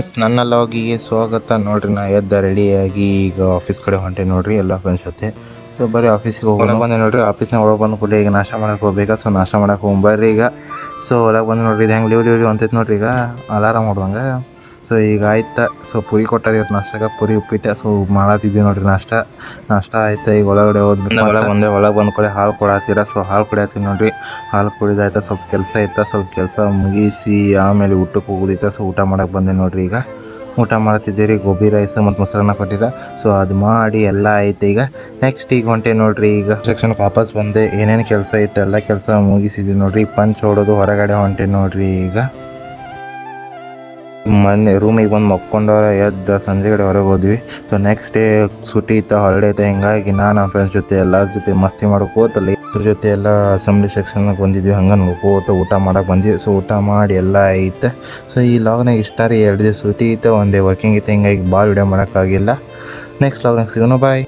Friends, ನನ್ನ ಲಾಗಿಗೆ ಸ್ವಾಗತ. ನೋಡ್ರಿ, ನಾ ಎದ್ದ ರೆಡಿಯಾಗಿ ಈಗ ಆಫೀಸ್ ಕಡೆ ಹೊಂಟೆ ನೋಡ್ರಿ, ಎಲ್ಲ ಫ್ರೆಂಡ್ಸ್ ಜೊತೆ. ಸೊ ಬರೀ ಆಫೀಸಿಗೆ ಹೋಗೋಣ ಬಂದೆ ನೋಡ್ರಿ. ಆಫೀಸ್ನಾಗ ಒಳಗೆ ಬಂದು ಕೂಡ ಈಗ ನಾಷ್ಟ ಮಾಡಕ್ಕೆ ಹೋಗ್ಬೇಕಾ. ಸೊ ನಾಷ್ಟ ಮಾಡಕ್ಕೆ ಹೋಗ್ಬರ್ರಿ ಈಗ. ಸೊ ಒಳಗೆ ಬಂದು ನೋಡ್ರಿ, ಇದು ಹೆಂಗೆ ಲಿವ್ ಅಂತೈತೆ ನೋಡ್ರಿ. ಈಗ ಅಲಾರಾಮ್ ಹೊಡ್ದಂಗೆ. ಸೊ ಈಗ ಆಯ್ತಾ. ಸೊ ಪುರಿ ಕೊಟ್ಟಾರ ಇವತ್ತು ನಾಷ್ಟಾಗ, ಪುರಿ ಉಪ್ಪಿಟ್ಟು. ಸೊ ಮಾಡತ್ತಿದ್ವಿ ನೋಡ್ರಿ ನಾಷ್ಟ ಆಯ್ತಾ. ಈಗ ಒಳಗಡೆ ಹೋದ್ಬಿಟ್ಟು ಒಳಗೆ ಬಂದು ಕೂಡ ಹಾಲು ಕೊಡತ್ತೀರ. ಸೊ ಹಾಲು ಕುಡಿಯತ್ತೀವಿ ನೋಡ್ರಿ. ಹಾಲು ಕುಡಿದಾಯ್ತಾ, ಸ್ವಲ್ಪ ಕೆಲಸ ಇತ್ತು. ಸ್ವಲ್ಪ ಕೆಲಸ ಮುಗಿಸಿ ಆಮೇಲೆ ಊಟಕ್ಕೆ ಹೋಗೋದಿತ್ತು. ಸೊ ಊಟ ಮಾಡಕ್ಕೆ ಬಂದೆ ನೋಡ್ರಿ. ಈಗ ಊಟ ಮಾಡ್ತಿದ್ದೀರಿ, ಗೋಬಿ ರೈಸ್ ಮತ್ತು ಮೊಸರನ್ನ ಕೊಟ್ಟಿರ. ಸೊ ಅದು ಮಾಡಿ ಎಲ್ಲ ಐತೆ. ಈಗ ನೆಕ್ಸ್ಟ್ ಈಗ ಹೊಂಟೆ ನೋಡ್ರಿ. ಈಗ ಸೆಕ್ಷನ್ಗೆ ವಾಪಸ್ ಬಂದೆ, ಏನೇನು ಕೆಲಸ ಇತ್ತು ಎಲ್ಲ ಕೆಲಸ ಮುಗಿಸಿದ್ವಿ ನೋಡ್ರಿ. ಪಂಚ್ ಹೊಡೋದು ಹೊರಗಡೆ ಹೊಂಟೆ ನೋಡ್ರಿ. ಈಗ ಮೊನ್ನೆ ರೂಮಿಗೆ ಬಂದು ಮಕ್ಕೊಂಡವ್ರ ಎದ್ದು ಸಂಜೆಗಡೆ ಹೊರಗೆ ಹೋದ್ವಿ. ಸೊ ನೆಕ್ಸ್ಟ್ ಡೇ ಸುಟಿ ಇತ್ತು, ಹಾಲಿಡೇ ಇತ್ತು. ಹಿಂಗಾಗಿ ನಮ್ಮ ಫ್ರೆಂಡ್ಸ್ ಜೊತೆ ಎಲ್ಲರ ಜೊತೆ ಮಸ್ತಿ ಮಾಡೋಕೋತಲ್ಲಿ ಇದ್ರ ಜೊತೆ ಎಲ್ಲ ಅಸೆಂಬ್ಲಿ ಸೆಕ್ಷನ್ಗೆ ಬಂದಿದ್ವಿ. ಹಂಗೆ ನೋಡ್ಕೋತ ಊಟ ಮಾಡಕ್ಕೆ ಬಂದ್ವಿ. ಸೊ ಊಟ ಮಾಡಿ ಎಲ್ಲ ಐತೆ. ಸೊ ಈ ಲಾಗ್ನಾಗ ಇಷ್ಟ ರೀ, 2 ದಿವಸ ಸುಟಿ ಇತ್ತು, 1 ಡೇ ವರ್ಕಿಂಗ್ ಇತ್ತು. ಹಿಂಗಾಗಿ ಭಾಳ ವಿಡಿಯೋ ಮಾಡೋಕ್ಕಾಗಿಲ್ಲ. ನೆಕ್ಸ್ಟ್ ಲಾಗ್ನಾಗ ಸಿಗೋಣ, ಬಾಯ್.